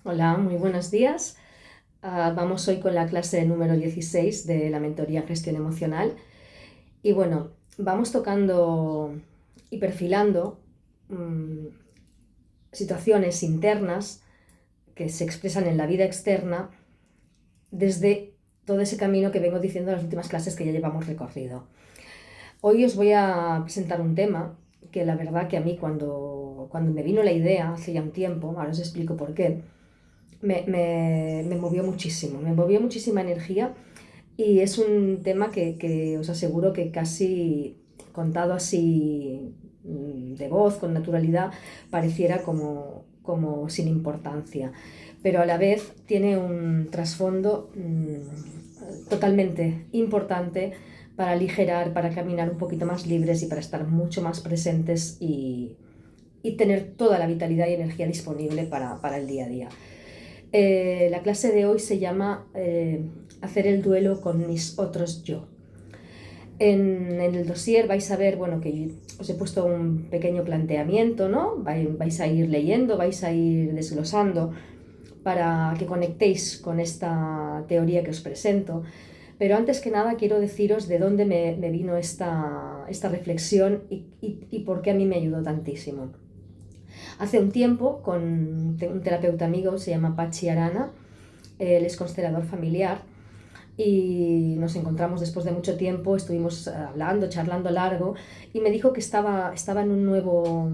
Hola, muy buenos días. Vamos hoy con la clase número 16 de la mentoría en gestión emocional. Y bueno, vamos tocando y perfilando mm, situaciones internas que se expresan en la vida externa desde todo ese camino que vengo diciendo en las últimas clases que ya llevamos recorrido. Hoy os voy a presentar un tema que la verdad que a mí cuando me vino la idea hace ya un tiempo, ahora os explico por qué, me movió muchísimo, me movió muchísima energía y es un tema que os aseguro que casi contado así de voz, con naturalidad, pareciera como sin importancia, pero a la vez tiene un trasfondo totalmente importante para aligerar, para caminar un poquito más libres y para estar mucho más presentes y tener toda la vitalidad y energía disponible para el día a día. La clase de hoy se llama Hacer el duelo con mis otros yo. En el dossier vais a ver, bueno, que os he puesto un pequeño planteamiento, ¿no? Vais a ir leyendo, vais a ir desglosando para que conectéis con esta teoría que os presento. Pero antes que nada quiero deciros de dónde me vino esta reflexión y por qué a mí me ayudó tantísimo. Hace un tiempo, con un terapeuta amigo, se llama Pachi Arana, él es constelador familiar y nos encontramos después de mucho tiempo, estuvimos hablando, charlando largo y me dijo que estaba en un nuevo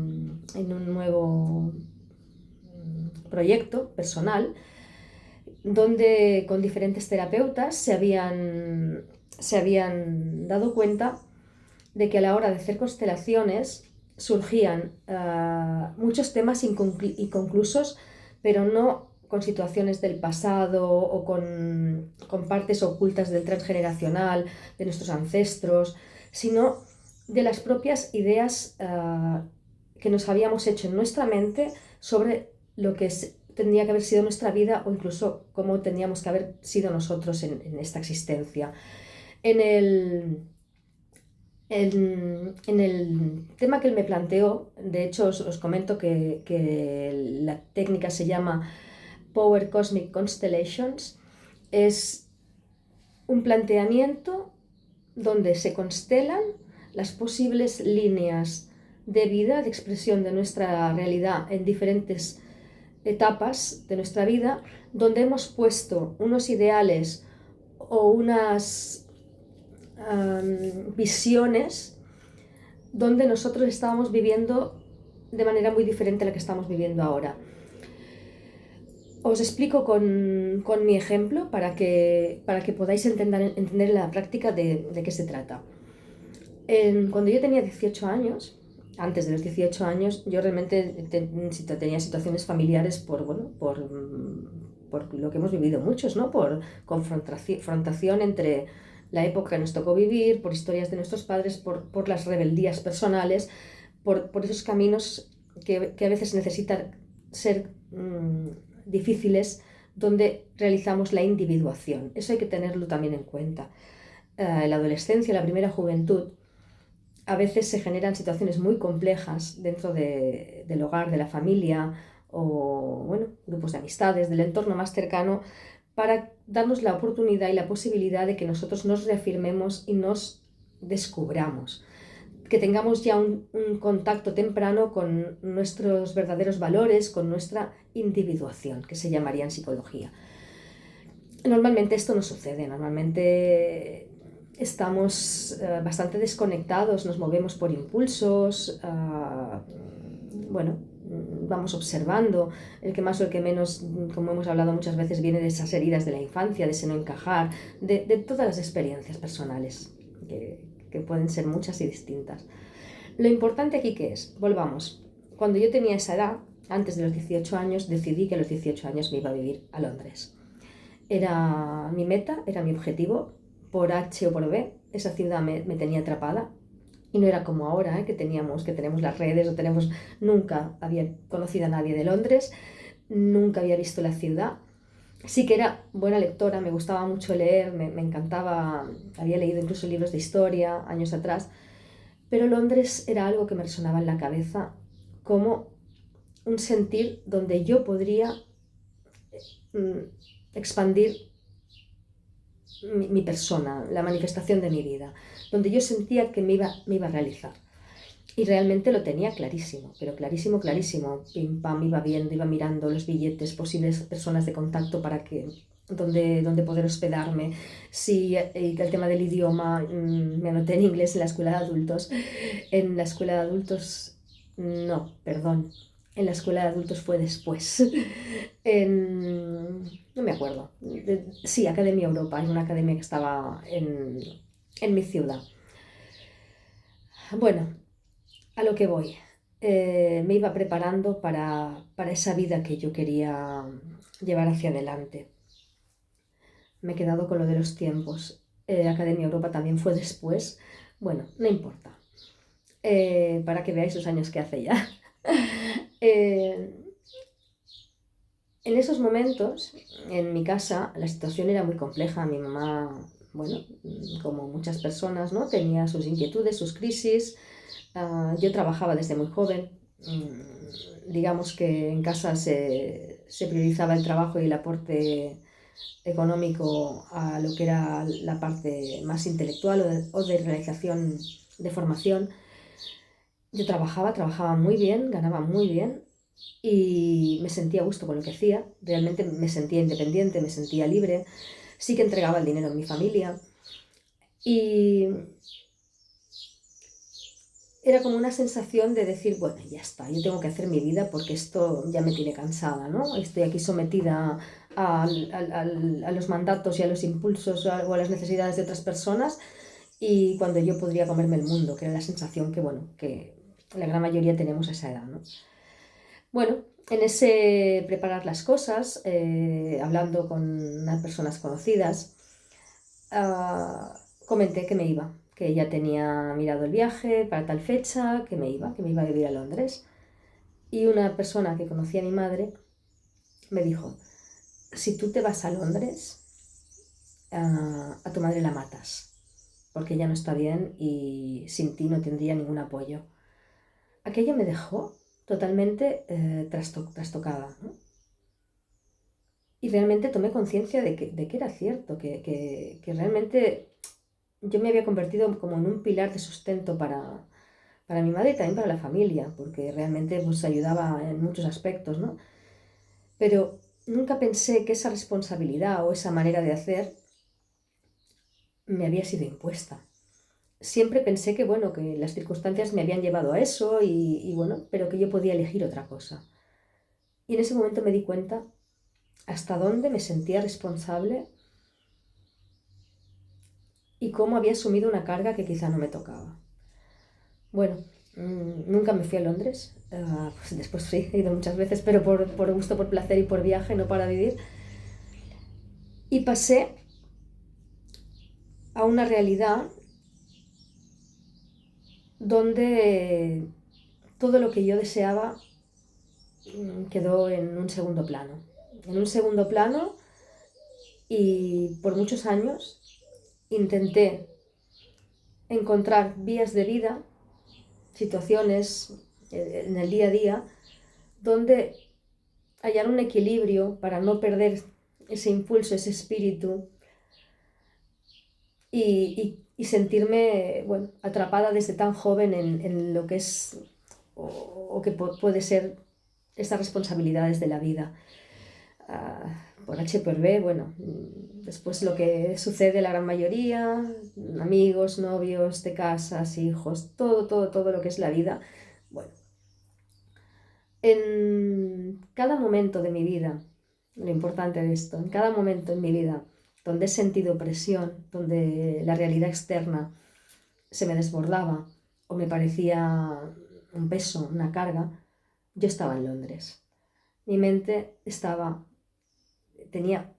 proyecto personal donde con diferentes terapeutas se habían dado cuenta de que a la hora de hacer constelaciones surgían muchos temas inconclusos, pero no con situaciones del pasado o con partes ocultas del transgeneracional, de nuestros ancestros, sino de las propias ideas que nos habíamos hecho en nuestra mente sobre lo que tendría que haber sido nuestra vida o incluso cómo tendríamos que haber sido nosotros en esta existencia. En el tema que él me planteó, de hecho os comento que la técnica se llama Power Cosmic Constellations, es un planteamiento donde se constelan las posibles líneas de vida, de expresión de nuestra realidad en diferentes etapas de nuestra vida, donde hemos puesto unos ideales o unas visiones donde nosotros estábamos viviendo de manera muy diferente a la que estamos viviendo ahora. Os explico con mi ejemplo para que podáis entender en la práctica de qué se trata. Cuando yo tenía 18 años, antes de los 18 años, yo realmente tenía situaciones familiares por lo que hemos vivido muchos, ¿no? Por confrontación entre la época que nos tocó vivir, por historias de nuestros padres, por las rebeldías personales, por esos caminos que a veces necesitan ser difíciles, donde realizamos la individuación. Eso hay que tenerlo también en cuenta. En la adolescencia, la primera juventud, a veces se generan situaciones muy complejas dentro del hogar, de la familia o bueno, grupos de amistades, del entorno más cercano, para darnos la oportunidad y la posibilidad de que nosotros nos reafirmemos y nos descubramos, que tengamos ya un contacto temprano con nuestros verdaderos valores, con nuestra individuación, que se llamaría en psicología. Normalmente esto no sucede, normalmente estamos bastante desconectados, nos movemos por impulsos, bueno, vamos observando, el que más o el que menos, como hemos hablado muchas veces, viene de esas heridas de la infancia, de ese no encajar, de todas las experiencias personales, que pueden ser muchas y distintas. Lo importante aquí que es, volvamos, cuando yo tenía esa edad, antes de los 18 años, decidí que a los 18 años me iba a vivir a Londres. Era mi meta, era mi objetivo, por H o por B, esa ciudad me tenía atrapada. Y no era como ahora, que tenemos las redes o tenemos... Nunca había conocido a nadie de Londres, nunca había visto la ciudad. Sí que era buena lectora, me gustaba mucho leer, me encantaba, había leído incluso libros de historia años atrás, pero Londres era algo que me resonaba en la cabeza como un sentir donde yo podría expandir mi persona, la manifestación de mi vida, donde yo sentía que me iba a realizar. Y realmente lo tenía clarísimo, pero clarísimo, clarísimo. Pim, pam, iba viendo, iba mirando los billetes, posibles personas de contacto para que, donde poder hospedarme. Sí, el tema del idioma, me anoté en inglés en la escuela de adultos. En la escuela de adultos, no, perdón. En la escuela de adultos fue después. No me acuerdo. Sí, Academia Europa, en una academia que estaba en mi ciudad. Bueno, a lo que voy. Me iba preparando para esa vida que yo quería llevar hacia adelante. Me he quedado con lo de los tiempos. Academia Europa también fue después. Bueno, no importa. Para que veáis los años que hace ya. En esos momentos, en mi casa, la situación era muy compleja. Mi mamá, bueno, como muchas personas, ¿no? Tenía sus inquietudes, sus crisis. Yo trabajaba desde muy joven. Digamos que en casa se priorizaba el trabajo y el aporte económico a lo que era la parte más intelectual o de realización de formación. Yo trabajaba muy bien, ganaba muy bien y me sentía a gusto con lo que hacía. Realmente me sentía independiente, me sentía libre. Sí que entregaba el dinero a mi familia y era como una sensación de decir, bueno, ya está, yo tengo que hacer mi vida porque esto ya me tiene cansada, ¿no? Estoy aquí sometida a los mandatos y a los impulsos o a las necesidades de otras personas y cuando yo podría comerme el mundo, que era la sensación que, bueno, que la gran mayoría tenemos a esa edad, ¿no? Bueno, en ese preparar las cosas, hablando con unas personas conocidas, comenté que me iba, que ya tenía mirado el viaje para tal fecha, que me iba a vivir a Londres. Y una persona que conocía a mi madre me dijo, si tú te vas a Londres, a tu madre la matas, porque ella no está bien y sin ti no tendría ningún apoyo. Aquello me dejó totalmente trastocada, ¿no? Y realmente tomé conciencia de que era cierto, que realmente yo me había convertido como en un pilar de sustento para mi madre y también para la familia, porque realmente pues ayudaba en muchos aspectos, ¿no? Pero nunca pensé que esa responsabilidad o esa manera de hacer me había sido impuesta. Siempre pensé que, bueno, que las circunstancias me habían llevado a eso y bueno, pero que yo podía elegir otra cosa. Y en ese momento me di cuenta hasta dónde me sentía responsable y cómo había asumido una carga que quizá no me tocaba. Bueno, nunca me fui a Londres. Pues después sí, he ido muchas veces, pero por gusto, por placer y por viaje, no para vivir. Y pasé a una realidad donde todo lo que yo deseaba quedó en un segundo plano. En un segundo plano y por muchos años intenté encontrar vías de vida, situaciones en el día a día, donde hallar un equilibrio para no perder ese impulso, ese espíritu y sentirme, bueno, atrapada desde tan joven en lo que es o que puede ser estas responsabilidades de la vida. Por H por B, bueno, después lo que sucede la gran mayoría, amigos, novios, de casas, hijos, todo lo que es la vida. Bueno, en cada momento de mi vida, lo importante de esto, en cada momento en mi vida donde he sentido presión, donde la realidad externa se me desbordaba o me parecía un peso, una carga, yo estaba en Londres. Mi mente tenía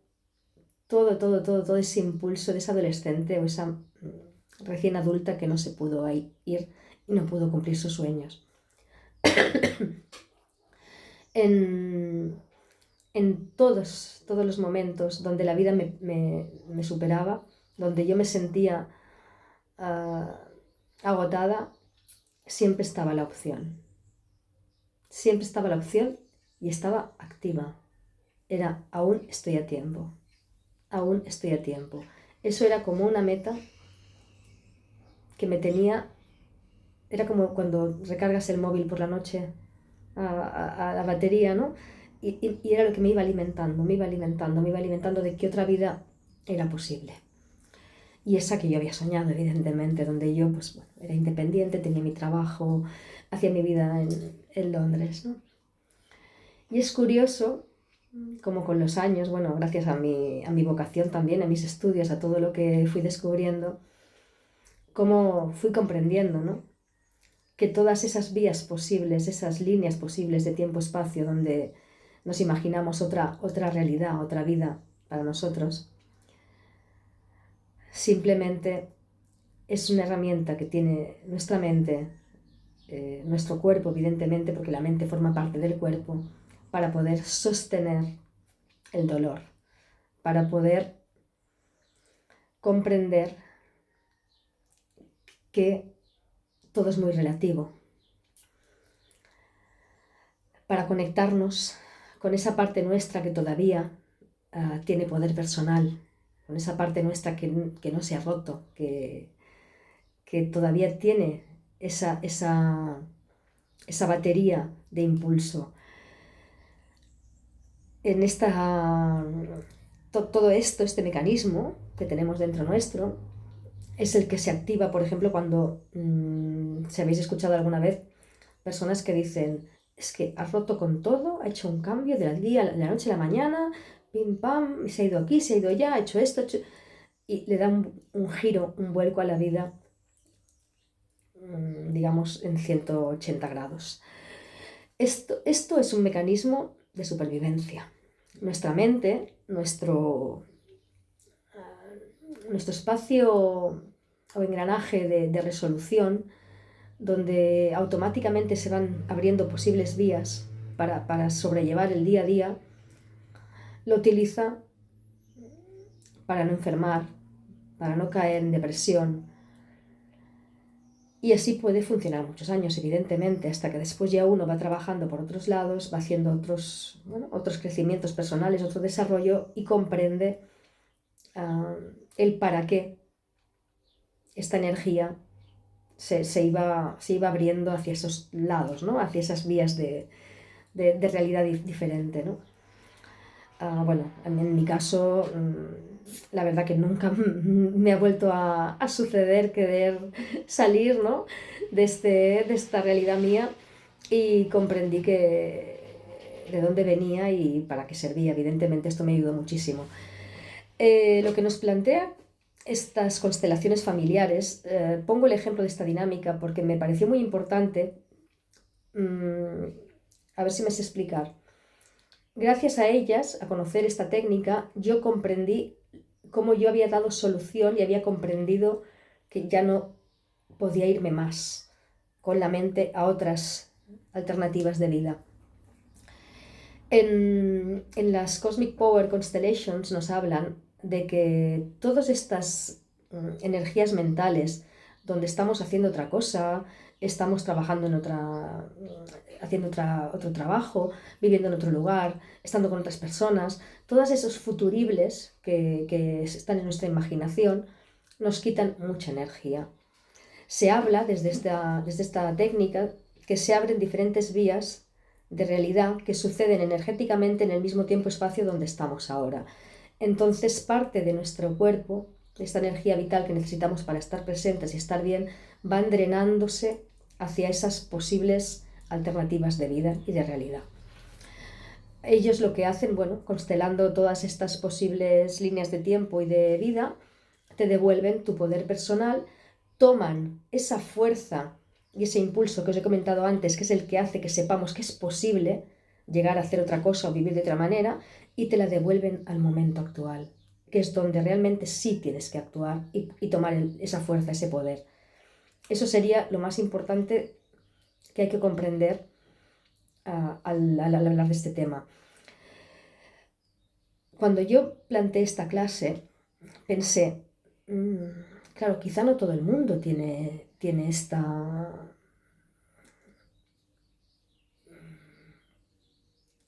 todo ese impulso de esa adolescente o esa recién adulta que no se pudo ir y no pudo cumplir sus sueños. en todos los momentos donde la vida me superaba, donde yo me sentía agotada, siempre estaba la opción. Siempre estaba la opción y estaba activa. era aún estoy a tiempo, aún estoy a tiempo. Eso era como una meta que me tenía, era como cuando recargas el móvil por la noche a la batería, ¿no? Y era lo que me iba alimentando, me iba alimentando, me iba alimentando de que otra vida era posible. Y esa que yo había soñado, evidentemente, donde yo pues, bueno, era independiente, tenía mi trabajo, hacía mi vida en Londres, ¿no? Y es curioso, como con los años, bueno, gracias a mi vocación también, a mis estudios, a todo lo que fui descubriendo, cómo fui comprendiendo, ¿no? Que todas esas vías posibles, esas líneas posibles de tiempo-espacio donde nos imaginamos otra realidad, otra vida para nosotros, simplemente es una herramienta que tiene nuestra mente, nuestro cuerpo, evidentemente, porque la mente forma parte del cuerpo, para poder sostener el dolor, para poder comprender que todo es muy relativo, para conectarnos con esa parte nuestra que todavía tiene poder personal, con esa parte nuestra que no se ha roto, que todavía tiene esa batería de impulso. En todo esto, este mecanismo que tenemos dentro nuestro, es el que se activa, por ejemplo, cuando, si habéis escuchado alguna vez, personas que dicen, es que has roto con todo, ha hecho un cambio de la noche a la mañana, pim pam, se ha ido aquí, se ha ido allá, ha hecho esto, y le da un giro, un vuelco a la vida, digamos, en 180 grados. Esto es un mecanismo de supervivencia. Nuestra mente, nuestro espacio o engranaje de resolución, donde automáticamente se van abriendo posibles vías para sobrellevar el día a día, lo utiliza para no enfermar, para no caer en depresión. Y así puede funcionar muchos años, evidentemente, hasta que después ya uno va trabajando por otros lados, va haciendo otros crecimientos personales, otro desarrollo y comprende el para qué esta energía se iba abriendo hacia esos lados, ¿no? Hacia esas vías de realidad diferente, ¿no? Bueno, en mi caso, la verdad que nunca me ha vuelto a suceder querer salir, ¿no? de esta realidad mía, y comprendí de dónde venía y para qué servía. Evidentemente esto me ayudó muchísimo. Lo que nos plantea estas constelaciones familiares, pongo el ejemplo de esta dinámica porque me pareció muy importante. A ver si me sé explicar. Gracias a ellas, a conocer esta técnica, yo comprendí cómo yo había dado solución y había comprendido que ya no podía irme más con la mente a otras alternativas de vida. En las Cosmic Power Constellations nos hablan de que todas estas energías mentales, donde estamos haciendo otra cosa, estamos trabajando haciendo otro trabajo, viviendo en otro lugar, estando con otras personas, todos esos futuribles que están en nuestra imaginación, nos quitan mucha energía. Se habla desde esta técnica que se abren diferentes vías de realidad que suceden energéticamente en el mismo tiempo-espacio donde estamos ahora. Entonces, parte de nuestro cuerpo, esta energía vital que necesitamos para estar presentes y estar bien, van drenándose hacia esas posibles alternativas de vida y de realidad. Ellos lo que hacen, bueno, constelando todas estas posibles líneas de tiempo y de vida, te devuelven tu poder personal, toman esa fuerza y ese impulso que os he comentado antes, que es el que hace que sepamos que es posible llegar a hacer otra cosa o vivir de otra manera, y te la devuelven al momento actual, que es donde realmente sí tienes que actuar y tomar esa fuerza, ese poder. Eso sería lo más importante que hay que comprender al hablar de este tema. Cuando yo planteé esta clase, pensé, claro, quizá no todo el mundo tiene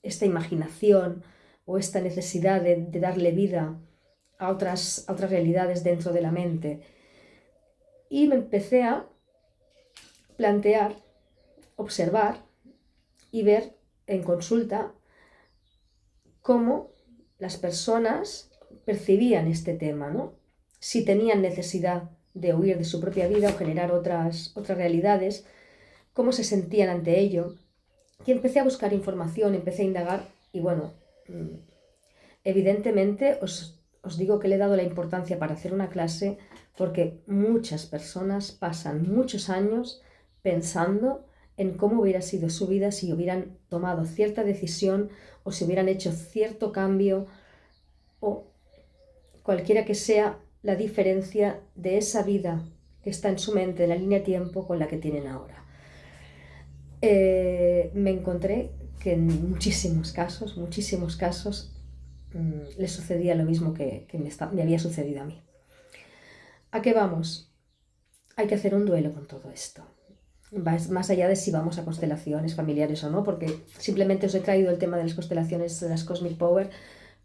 esta imaginación o esta necesidad de darle vida a otras realidades dentro de la mente. Y me empecé a plantear, observar y ver en consulta cómo las personas percibían este tema, ¿no? Si tenían necesidad de huir de su propia vida o generar otras realidades, cómo se sentían ante ello. Y empecé a buscar información, empecé a indagar y bueno, evidentemente os digo que le he dado la importancia para hacer una clase porque muchas personas pasan muchos años pensando en cómo hubiera sido su vida si hubieran tomado cierta decisión o si hubieran hecho cierto cambio o cualquiera que sea la diferencia de esa vida que está en su mente, en la línea de tiempo con la que tienen ahora. Me encontré que en muchísimos casos, les sucedía lo mismo que me había sucedido a mí. ¿A qué vamos? Hay que hacer un duelo con todo esto. Más allá de si vamos a constelaciones familiares o no, porque simplemente os he traído el tema de las constelaciones, de las Cosmic Power,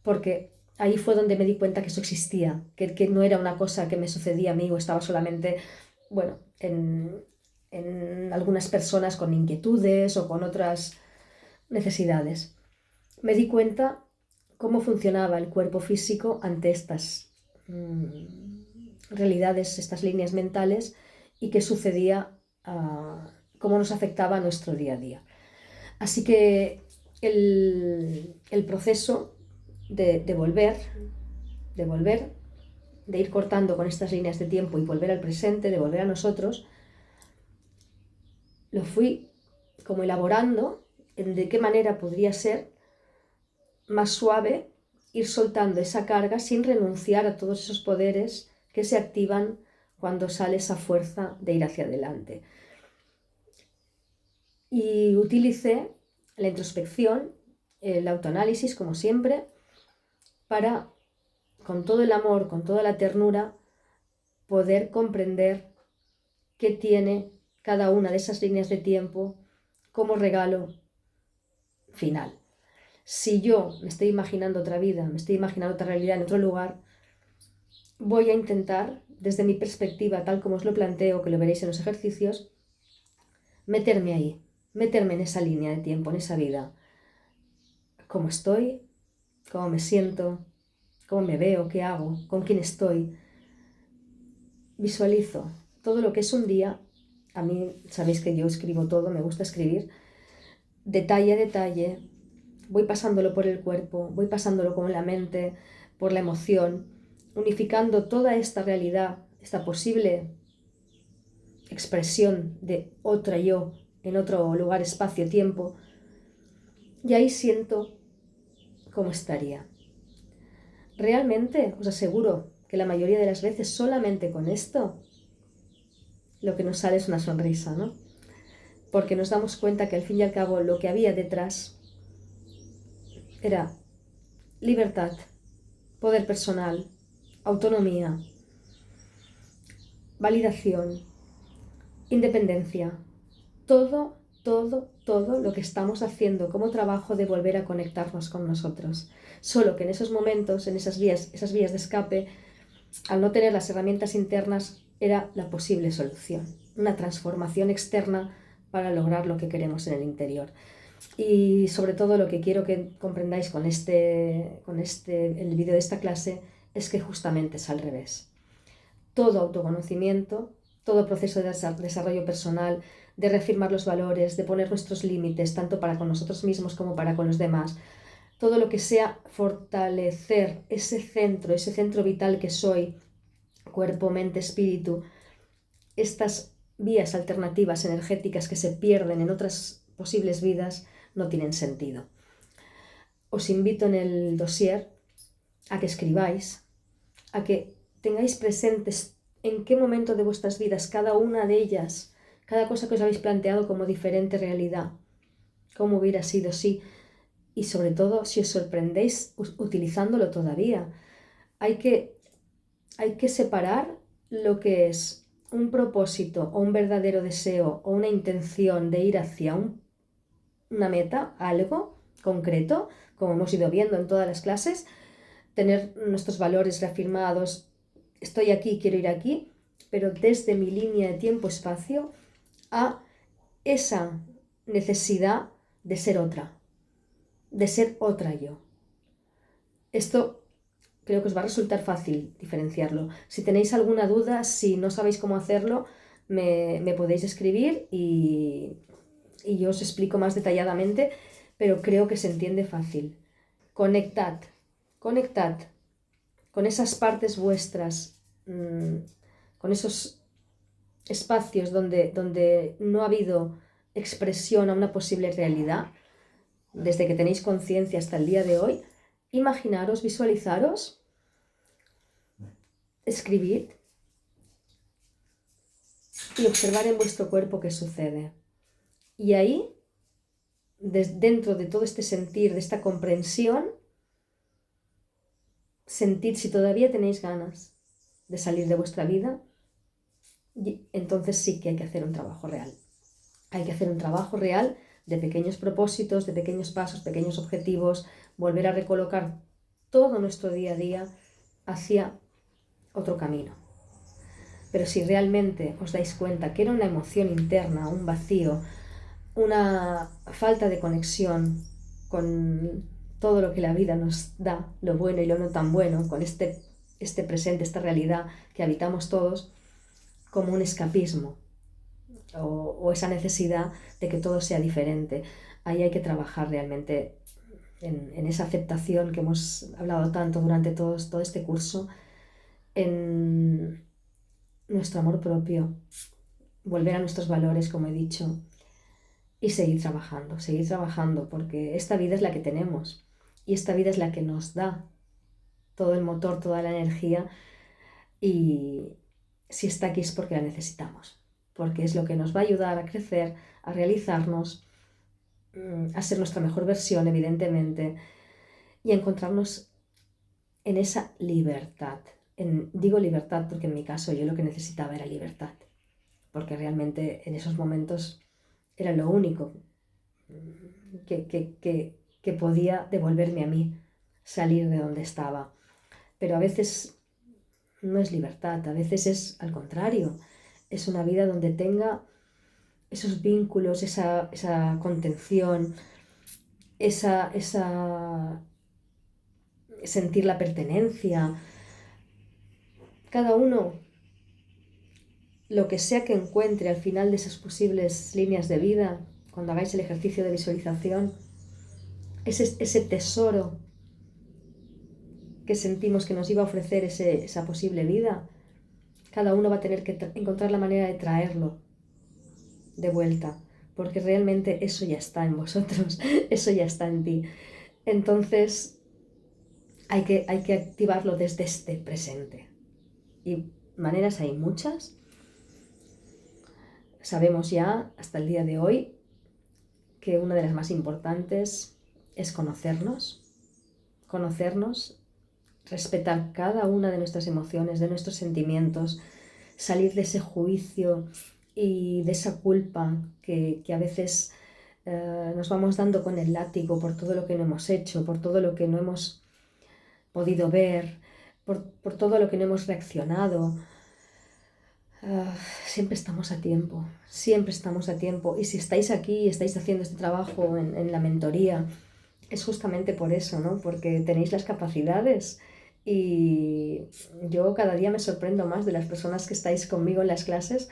porque ahí fue donde me di cuenta que eso existía, que no era una cosa que me sucedía a mí o estaba solamente, bueno, en algunas personas con inquietudes o con otras necesidades. Me di cuenta cómo funcionaba el cuerpo físico ante estas realidades, estas líneas mentales y qué sucedía, cómo nos afectaba a nuestro día a día. Así que el proceso de volver, de ir cortando con estas líneas de tiempo y volver al presente, de volver a nosotros, lo fui como elaborando en de qué manera podría ser más suave ir soltando esa carga sin renunciar a todos esos poderes que se activan cuando sale esa fuerza de ir hacia adelante. Y utilicé la introspección, el autoanálisis, como siempre, para, con todo el amor, con toda la ternura, poder comprender qué tiene cada una de esas líneas de tiempo como regalo final. Si yo me estoy imaginando otra vida, me estoy imaginando otra realidad en otro lugar, voy a intentar, desde mi perspectiva, tal como os lo planteo, que lo veréis en los ejercicios, meterme ahí, meterme en esa línea de tiempo, en esa vida. ¿Cómo estoy? ¿Cómo me siento? ¿Cómo me veo? ¿Qué hago? ¿Con quién estoy? Visualizo todo lo que es un día. A mí, sabéis que yo escribo todo, me gusta escribir, detalle a detalle. Voy pasándolo por el cuerpo, voy pasándolo con la mente, por la emoción, unificando toda esta realidad, esta posible expresión de otra yo en otro lugar, espacio, tiempo, y ahí siento cómo estaría. Realmente os aseguro que la mayoría de las veces solamente con esto lo que nos sale es una sonrisa, ¿no? Porque nos damos cuenta que al fin y al cabo lo que había detrás era libertad, poder personal, autonomía, validación, independencia, todo lo que estamos haciendo como trabajo de volver a conectarnos con nosotros. Solo que en esos momentos, en esas vías de escape, al no tener las herramientas internas, era la posible solución, una transformación externa para lograr lo que queremos en el interior. Y sobre todo lo que quiero que comprendáis con el vídeo de esta clase es que justamente es al revés. Todo autoconocimiento, todo proceso de desarrollo personal, de reafirmar los valores, de poner nuestros límites, tanto para con nosotros mismos como para con los demás, todo lo que sea fortalecer ese centro vital que soy, cuerpo, mente, espíritu, estas vías alternativas energéticas que se pierden en otras posibles vidas, no tienen sentido. Os invito en el dossier a que escribáis, a que tengáis presentes en qué momento de vuestras vidas cada una de ellas, cada cosa que os habéis planteado como diferente realidad, cómo hubiera sido si, y sobre todo si os sorprendéis utilizándolo todavía. Hay que separar lo que es un propósito o un verdadero deseo o una intención de ir hacia una meta, algo concreto, como hemos ido viendo en todas las clases, tener nuestros valores reafirmados, estoy aquí, quiero ir aquí, pero desde mi línea de tiempo-espacio a esa necesidad de ser otra yo. Esto creo que os va a resultar fácil diferenciarlo. Si tenéis alguna duda, si no sabéis cómo hacerlo, me podéis escribir y yo os explico más detalladamente, pero creo que se entiende fácil. Conectad con esas partes vuestras, con esos espacios donde no ha habido expresión a una posible realidad, desde que tenéis conciencia hasta el día de hoy. Imaginaros, visualizaros, escribid y observar en vuestro cuerpo qué sucede. Y ahí, dentro de todo este sentir, de esta comprensión, sentir si todavía tenéis ganas de salir de vuestra vida, y entonces sí que hay que hacer un trabajo real. Hay que hacer un trabajo real de pequeños propósitos, de pequeños pasos, pequeños objetivos, volver a recolocar todo nuestro día a día hacia otro camino. Pero si realmente os dais cuenta que era una emoción interna, un vacío, una falta de conexión con todo lo que la vida nos da, lo bueno y lo no tan bueno, con este presente, esta realidad que habitamos todos, como un escapismo o esa necesidad de que todo sea diferente. Ahí hay que trabajar realmente en esa aceptación que hemos hablado tanto durante todo este curso, en nuestro amor propio, volver a nuestros valores, como he dicho, y seguir trabajando, porque esta vida es la que tenemos y esta vida es la que nos da todo el motor, toda la energía, y si está aquí es porque la necesitamos, porque es lo que nos va a ayudar a crecer, a realizarnos, a ser nuestra mejor versión, evidentemente, y a encontrarnos en esa libertad. Digo libertad porque en mi caso yo lo que necesitaba era libertad, porque realmente en esos momentos era lo único que podía devolverme a mí, salir de donde estaba. Pero a veces no es libertad, a veces es al contrario, es una vida donde tenga esos vínculos, esa contención, esa sentir la pertenencia. Cada uno, lo que sea que encuentre al final de esas posibles líneas de vida, cuando hagáis el ejercicio de visualización, ese tesoro que sentimos que nos iba a ofrecer esa posible vida, cada uno va a tener que encontrar la manera de traerlo de vuelta, porque realmente eso ya está en vosotros, eso ya está en ti. Entonces hay que activarlo desde este presente. Y maneras hay muchas. Sabemos ya hasta el día de hoy que una de las más importantes es conocernos, respetar cada una de nuestras emociones, de nuestros sentimientos, salir de ese juicio y de esa culpa que a veces nos vamos dando con el látigo por todo lo que no hemos hecho, por todo lo que no hemos podido ver, por todo lo que no hemos reaccionado. Siempre estamos a tiempo, siempre estamos a tiempo. Y si estáis aquí y estáis haciendo este trabajo en la mentoría, es justamente por eso, ¿no? Porque tenéis las capacidades. Y yo cada día me sorprendo más de las personas que estáis conmigo en las clases,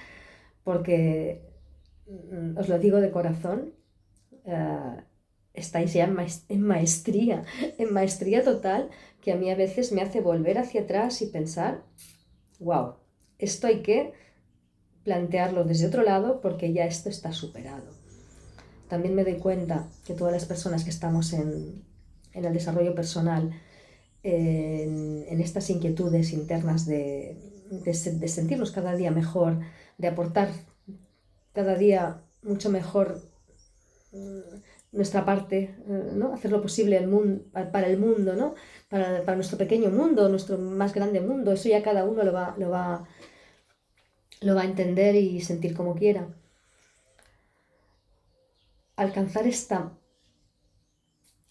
porque os lo digo de corazón, estáis ya en maestría total, que a mí a veces me hace volver hacia atrás y pensar, wow, esto hay que plantearlo desde otro lado porque ya esto está superado. También me doy cuenta que todas las personas que estamos en el desarrollo personal, en estas inquietudes internas de sentirnos cada día mejor, de aportar cada día mucho mejor nuestra parte, ¿no? Hacer lo posible para el mundo, ¿no? Para nuestro pequeño mundo, nuestro más grande mundo. Eso ya cada uno lo va a entender y sentir como quiera. Alcanzar esta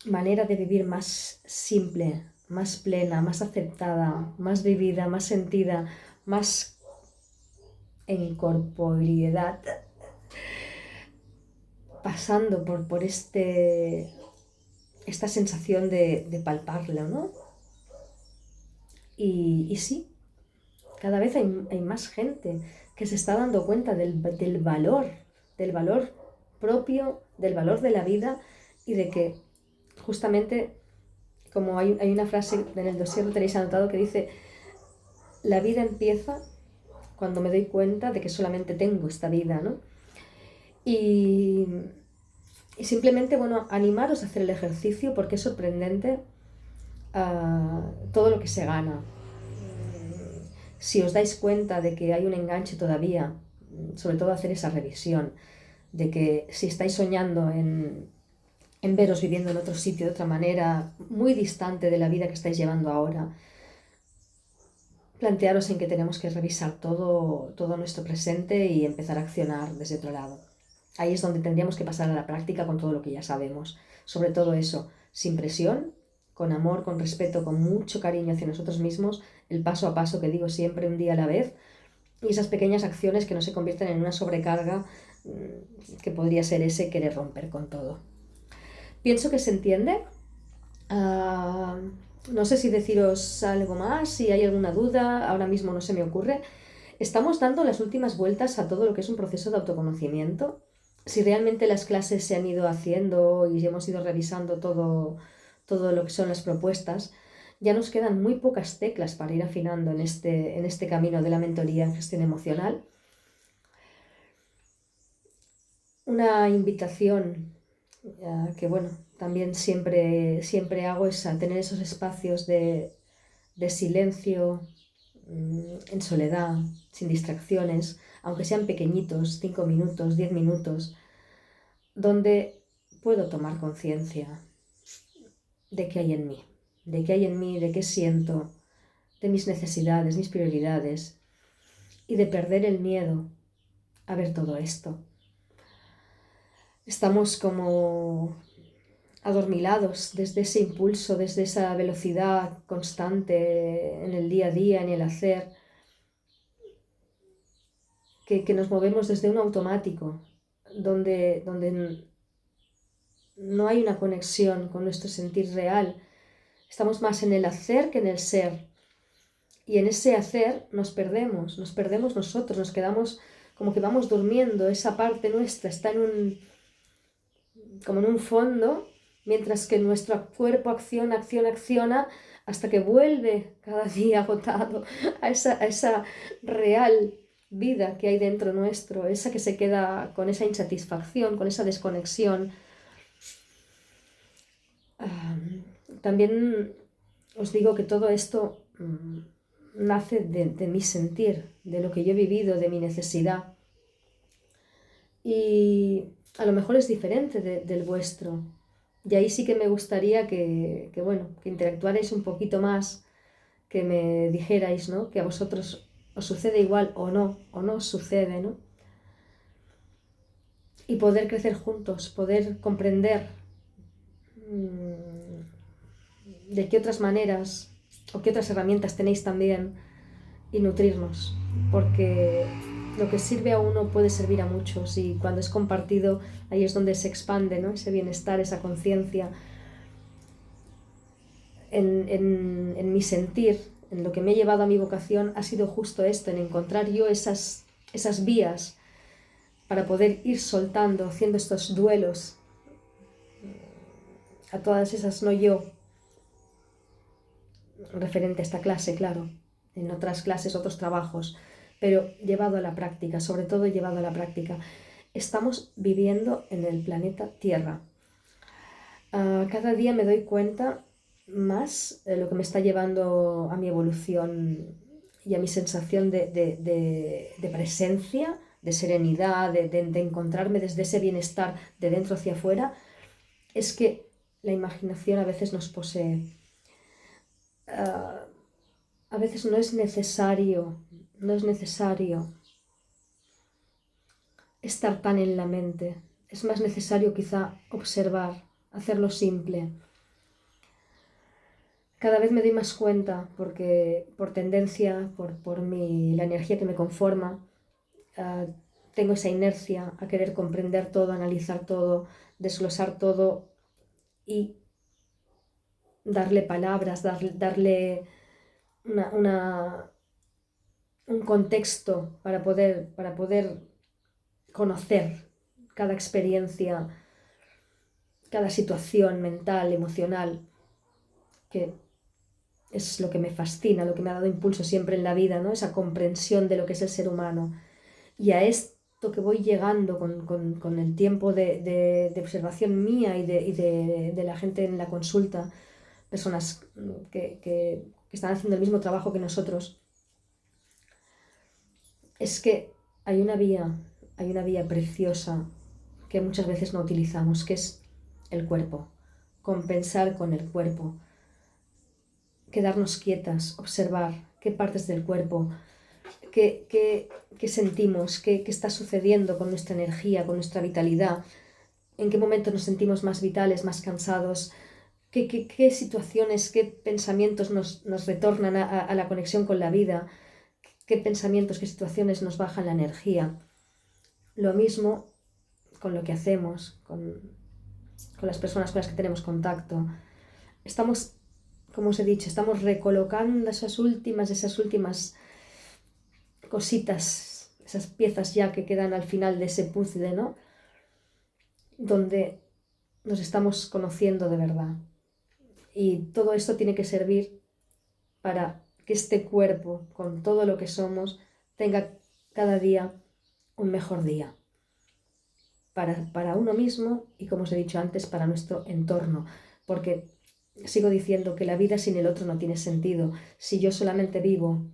manera de vivir más simple, más plena, más aceptada, más vivida, más sentida, más en corporeidad, pasando por esta sensación de palparlo, ¿no? Y sí, cada vez hay más gente que se está dando cuenta del valor propio, del valor de la vida y de que justamente, como hay una frase en el dossier lo tenéis anotado que dice, la vida empieza cuando me doy cuenta de que solamente tengo esta vida, ¿no? Y, y simplemente, bueno, animaros a hacer el ejercicio porque es sorprendente todo lo que se gana. Si os dais cuenta de que hay un enganche todavía, sobre todo hacer esa revisión, de que si estáis soñando en veros viviendo en otro sitio de otra manera, muy distante de la vida que estáis llevando ahora, plantearos en que tenemos que revisar todo nuestro presente y empezar a accionar desde otro lado. Ahí es donde tendríamos que pasar a la práctica con todo lo que ya sabemos. Sobre todo eso, sin presión, con amor, con respeto, con mucho cariño hacia nosotros mismos, el paso a paso que digo siempre, un día a la vez, y esas pequeñas acciones que no se convierten en una sobrecarga que podría ser ese querer romper con todo. Pienso que se entiende. No sé si deciros algo más, si hay alguna duda, ahora mismo no se me ocurre. Estamos dando las últimas vueltas a todo lo que es un proceso de autoconocimiento. Si realmente las clases se han ido haciendo y hemos ido revisando todo lo que son las propuestas, ya nos quedan muy pocas teclas para ir afinando en este camino de la mentoría en gestión emocional. Una invitación que, bueno, también siempre hago es a tener esos espacios de silencio, en soledad, sin distracciones, aunque sean pequeñitos, 5 minutos, 10 minutos, donde puedo tomar conciencia de qué hay en mí, de qué hay en mí, de qué siento, de mis necesidades, mis prioridades, y de perder el miedo a ver todo esto. Estamos como adormilados desde ese impulso, desde esa velocidad constante en el día a día, en el hacer, que nos movemos desde un automático, donde no hay una conexión con nuestro sentir real. Estamos más en el hacer que en el ser. Y en ese hacer nos perdemos nosotros, nos quedamos como que vamos durmiendo, esa parte nuestra está como en un fondo, mientras que nuestro cuerpo acciona, hasta que vuelve cada día agotado a esa real vida que hay dentro nuestro, esa que se queda con esa insatisfacción, con esa desconexión. También os digo que todo esto nace de mi sentir, de lo que yo he vivido, de mi necesidad. Y a lo mejor es diferente del vuestro. Y ahí sí que me gustaría que interactuarais un poquito más, que me dijerais, ¿no? Que a vosotros os sucede igual o no os sucede, ¿no? Y poder crecer juntos, poder comprender de qué otras maneras o qué otras herramientas tenéis también y nutrirnos, porque lo que sirve a uno puede servir a muchos y cuando es compartido ahí es donde se expande, ¿no? Ese bienestar, esa conciencia. En mi sentir, en lo que me ha llevado a mi vocación ha sido justo esto, en encontrar yo esas vías para poder ir soltando, haciendo estos duelos a todas esas no yo, referente a esta clase, claro, en otras clases, otros trabajos, pero llevado a la práctica, sobre todo llevado a la práctica. Estamos viviendo en el planeta Tierra. Cada día me doy cuenta más de lo que me está llevando a mi evolución y a mi sensación de presencia, de serenidad, de encontrarme desde ese bienestar de dentro hacia afuera, es que la imaginación a veces nos posee. A veces no es necesario estar tan en la mente. Es más necesario quizá observar, hacerlo simple. cada vez me doy más cuenta, porque por tendencia, la energía que me conforma, ah, tengo esa inercia a querer comprender todo, analizar todo, desglosar todo y darle palabras, darle un contexto para poder conocer cada experiencia, cada situación mental, emocional, que es lo que me fascina, lo que me ha dado impulso siempre en la vida, ¿no? Esa comprensión de lo que es el ser humano. Y a esto que voy llegando con el tiempo de observación mía y de la gente en la consulta, personas que están haciendo el mismo trabajo que nosotros, es que hay una vía preciosa que muchas veces no utilizamos, que es el cuerpo, compensar con el cuerpo, quedarnos quietas, observar qué partes del cuerpo, qué sentimos, qué está sucediendo con nuestra energía, con nuestra vitalidad, en qué momento nos sentimos más vitales, más cansados, qué situaciones, qué pensamientos nos retornan a la conexión con la vida, qué pensamientos, qué situaciones nos bajan la energía. Lo mismo con lo que hacemos, con las personas con las que tenemos contacto. Estamos, como os he dicho, estamos recolocando esas últimas cositas, esas piezas ya que quedan al final de ese puzzle, ¿no? Donde nos estamos conociendo de verdad. Y todo esto tiene que servir para que este cuerpo, con todo lo que somos, tenga cada día un mejor día. Para uno mismo y, como os he dicho antes, para nuestro entorno. Porque sigo diciendo que la vida sin el otro no tiene sentido. Si yo solamente vivo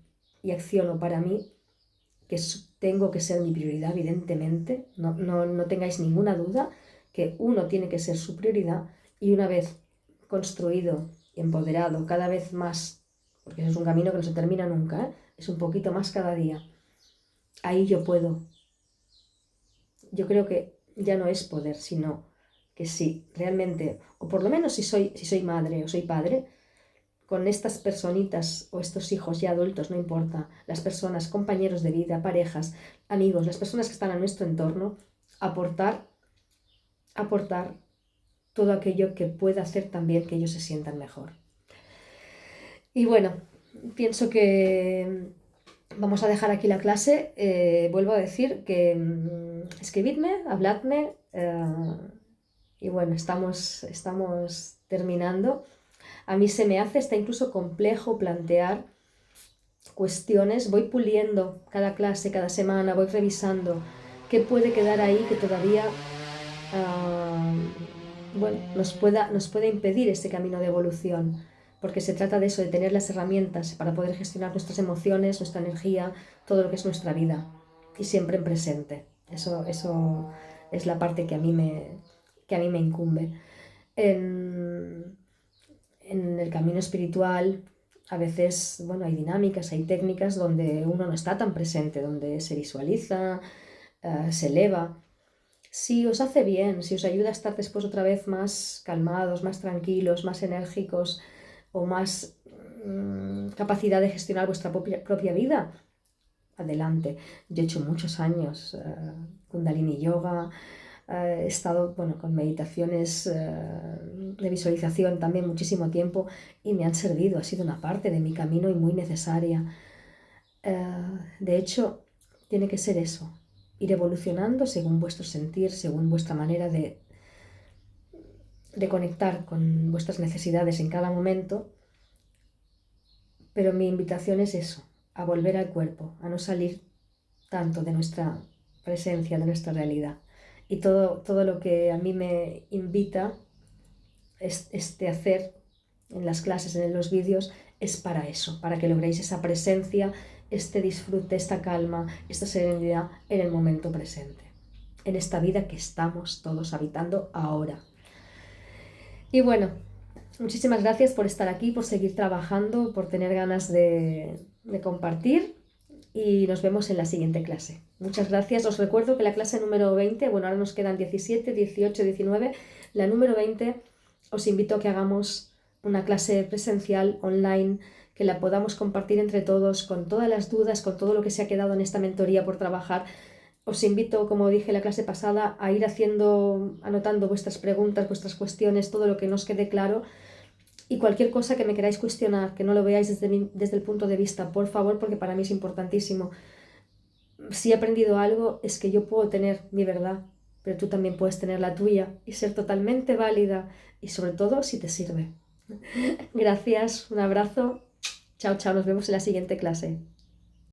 y acciono para mí, que tengo que ser mi prioridad, evidentemente, no tengáis ninguna duda que uno tiene que ser su prioridad, y una vez construido y empoderado cada vez más, porque eso es un camino que no se termina nunca, es un poquito más cada día, ahí yo creo que ya no es poder, sino que sí, realmente, o por lo menos si soy madre o soy padre, con estas personitas o estos hijos ya adultos, no importa, las personas, compañeros de vida, parejas, amigos, las personas que están a nuestro entorno, aportar todo aquello que pueda hacer también que ellos se sientan mejor. Y bueno, pienso que vamos a dejar aquí la clase. Vuelvo a decir que escribidme, habladme, y bueno, estamos terminando. A mí se me hace hasta incluso complejo plantear cuestiones. Voy puliendo cada clase, cada semana, voy revisando qué puede quedar ahí que todavía bueno, nos pueda impedir este camino de evolución, porque se trata de eso, de tener las herramientas para poder gestionar nuestras emociones, nuestra energía, todo lo que es nuestra vida, y siempre en presente. Eso es la parte que a mí me incumbe. En el camino espiritual, a veces, bueno, hay dinámicas, hay técnicas donde uno no está tan presente, donde se visualiza, se eleva. Si os hace bien, si os ayuda a estar después otra vez más calmados, más tranquilos, más enérgicos, o más capacidad de gestionar vuestra propia vida, adelante. Yo he hecho muchos años Kundalini Yoga, he estado con meditaciones de visualización también muchísimo tiempo, y me han servido, ha sido una parte de mi camino y muy necesaria. De hecho, tiene que ser eso, ir evolucionando según vuestro sentir, según vuestra manera de conectar con vuestras necesidades en cada momento. Pero mi invitación es eso, a volver al cuerpo, a no salir tanto de nuestra presencia, de nuestra realidad. Y todo lo que a mí me invita hacer en las clases, en los vídeos, es para eso, para que logréis esa presencia, este disfrute, esta calma, esta serenidad en el momento presente, en esta vida que estamos todos habitando ahora. Y bueno, muchísimas gracias por estar aquí, por seguir trabajando, por tener ganas de compartir, y nos vemos en la siguiente clase. Muchas gracias. Os recuerdo que la clase número 20, bueno, ahora nos quedan 17, 18, 19, la número 20, os invito a que hagamos una clase presencial online que la podamos compartir entre todos, con todas las dudas, con todo lo que se ha quedado en esta mentoría por trabajar. Os invito, como dije la clase pasada, a ir anotando vuestras preguntas, vuestras cuestiones, todo lo que nos quede claro, y cualquier cosa que me queráis cuestionar, que no lo veáis desde el punto de vista, por favor, porque para mí es importantísimo. Si he aprendido algo, es que yo puedo tener mi verdad, pero tú también puedes tener la tuya y ser totalmente válida, y sobre todo si te sirve. Gracias, un abrazo. Chao, chao, nos vemos en la siguiente clase.